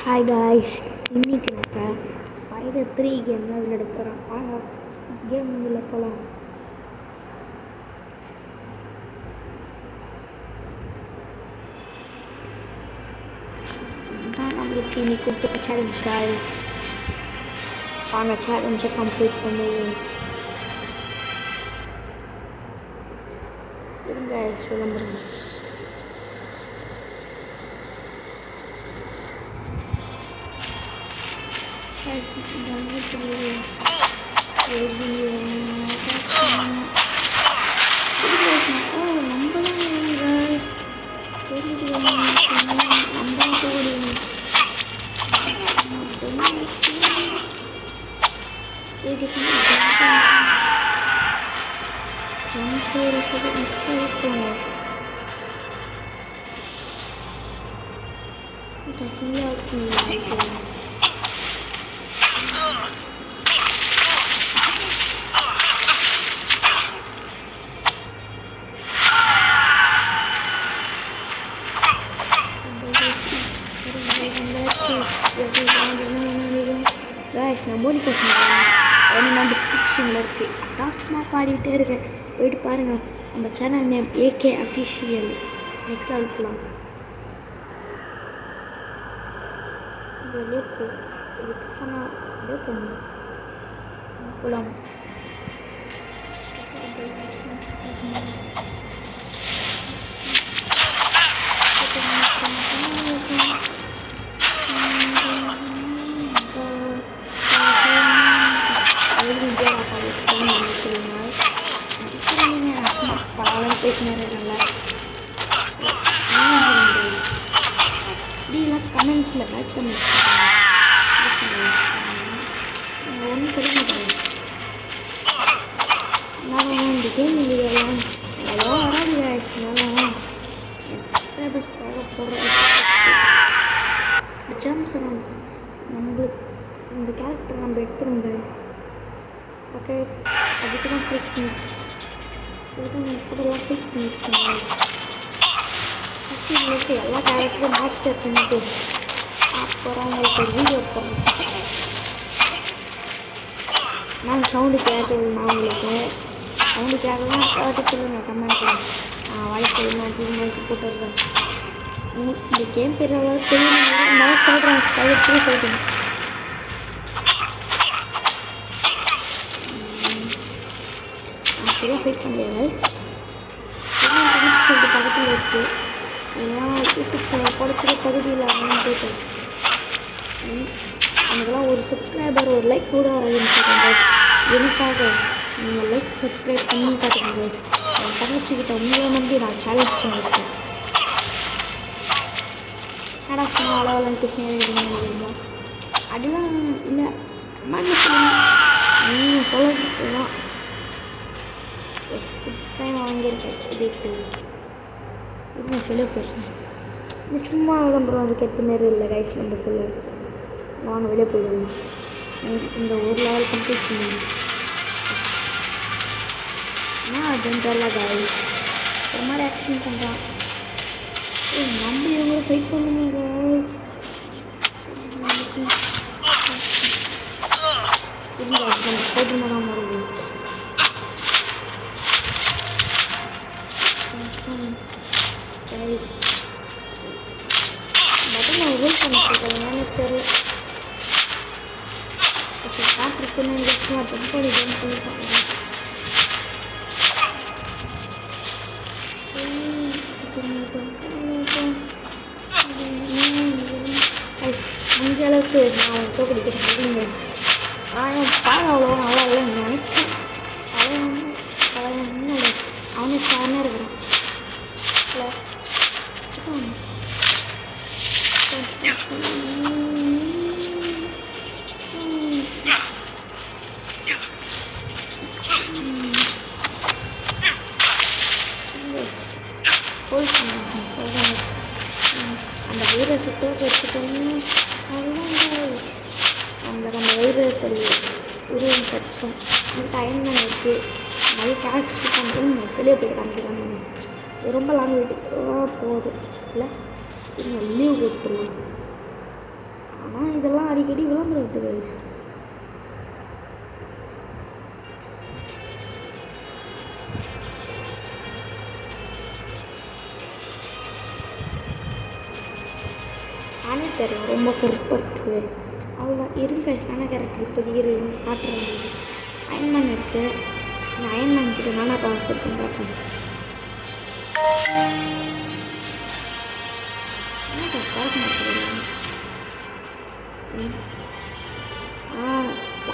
Hi guys, இன்னைக்கு நம்ம spider 3 game தான் விளையாட போகிறோம். வாங்க கேம் உள்ள போகலாம். தான் நம்மளுக்கு இன்னைக்கு கொடுத்துருக்க சேலஞ்ச் காய்ஸ். வாங்க சேலஞ்சை கம்ப்ளீட் பண்ணுவோம். இருங்க விளம்பரம். நான் மோனிகா சொன்னேன், நான் டிஸ்கிரிப்ஷனில் இருக்குது. டாக்டர்மாக பாடிக்கிட்டே இருக்கேன், போயிட்டு பாருங்கள். நம்ம channel name AK official. Next level போகலாம். வெளியே போ, இதுக்கு போனால் அப்படியே போகணும். போகலாம். இப்படிலாம் கமெண்ட்ஸில் பேக் பண்ணி ஒன்றும் தெரிய மாட்டேங்குது. நான் இந்த கேம் வீடியோலாம் அவ்வளோ வராது ஆயிடுச்சுனாலும் சப்ஸ்கிரைபர்ஸ் தேவைப்படுற ஜம்ஸ் நம்மளுக்கு இந்த கேரக்டர் நம்ம எடுத்துரும் கைஸ். ஓகே, அதுக்கு தான் ட்ரிக் பண்ணிட்டு இதுதான் என் கூடலாம் ஃபிட் பண்ணிட்டுருக்கேன் கைஸ். ஃபஸ்ட்டு இதில் இருக்க எல்லா கேரக்டரும் மாஸ்டர் பண்ணிட்டு அப்புறம் உங்களுக்கு ஒரு வீடியோ போடுறேன். நான் சவுண்டு கேட்கணும். நான் உங்களுக்கு சவுண்டு கேட்கலாம் கேட்டு சொல்லுங்கள் கமெண்ட்டில். வாய்ஸ் நான் திரும்ப போட்டுடுறேன். இந்த கேம் பெரிய அளவுக்கு தெரியும். நான் சொல்கிறேன் ஸ்பைடர் 3 ஃபைட்டிங். நான் சரியாக ஃபைட் பண்ணலையா சொல்லிட்டு பக்கத்தில் இருக்குது. ஏன்னா யூடியூப் சேனல் போடுறதுக்கு தகுதியில் பேச எனக்கெல்லாம் ஒரு சப்ஸ்கிரைபர் ஒரு லைக் கூட ஆரம்பிச்சிருக்கேன். எனக்காக நீங்கள் லைக் சப்ஸ்கிரைப் பண்ணி காட்டுங்க கைஸ். என் தங்கச்சிக்கிட்ட உங்களை நம்பி நான் சேலஞ்ச் பண்ணியிருக்கேன். ஏடா சும்மா அளவலன்ட்டு சேருங்களா அப்படிலாம் இல்லை. நீங்கள் சொல்லுதான் புதுசாக வாங்கியிருக்கேன். இது நான் சொல்ல போயிருக்கேன். சும்மா விளம்பரம் அதுக்கு எட்டு மாரி இல்லை கைஸ். நம்மக்குள்ளே வாங்க வெளியே போயிடுவோம். இந்த ஒரு லெவல் கம்ப்ளீட் பண்ணுவோம். அதுன்னு தெரியல கைஸ். ஒரு மாதிரி ஆக்ஷன் பண்ணுறான். நம்ம இவங்கள ஃபைட் பண்ணுங்க நம்ம ஃபைட் பண்ணாமல் வருவோம். நான் ஹோல்ட் பண்ணிட்டுருக்கேன். எனக்கு தெரியல. ஓகே, காத்திருக்குன்னு இருந்துச்சுன்னா டெம்போடி ஜம்ப் பண்ணிப்பாங்க. முடிஞ்ச அளவுக்கு நான் உங்க பிடிக்கிறேன். என் பால் அவ்வளோ நல்லா இல்லை நினைக்கிறேன். அவனோட அவனுக்கு சாரனே இருக்கிறான். அந்த வைரஸை தோக்க வச்சுட்டோம்னா நம்மளுக்கு அந்த வைரஸ் உருவம் பட்சம் டைம் இருக்குது. நிறைய கேரக்டர்ஸ் பண்ணுறேன். வெளியே போய்ட்டு காமிக்கிறாங்க. ரொம்ப லாங் வீட்டு போகுது இல்லை. லீவ் கொடுத்துருவோம். ஆனால் இதெல்லாம் அடிக்கடி விளம்பரம் கைஸ். நானே தெரியும் ரொம்ப கருப்பாக இருக்குது கைஸ். அவ்வளோதான் இருங்க கைஸ். நானா கேரக்டர் இப்போதைக்கு இருக்கு காட்டுறேன். அயன்மேன் இருக்குது. நான் அயன்மேன் கிட்ட நானா பவர்ஸ் இருக்குன்னு காட்டுறேன். என்ன கைஸ் பார்க்க மாட்டேங்கிறேன்.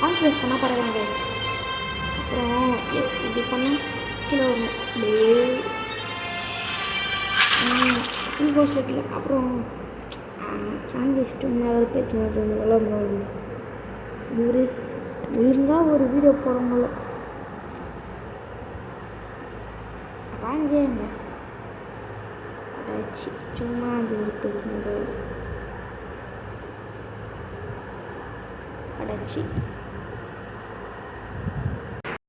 லாங் ப்ரெஸ் பண்ணால் பரவாயில்ல கைஸ். அப்புறம் இப்படி பண்ணால் கீழே வரணும். ஃபுல் ஃபோர்ஸில் கீழே. அப்புறம் ஆன்வெஸ்ட்டு பேசுனது விளம்பரம் வந்து ஒழுங்காக ஒரு வீடியோ போடுறவங்கள வாங்கிங்க அடாச்சு. சும்மா அது ஒரு பேசுனது அடாச்சு.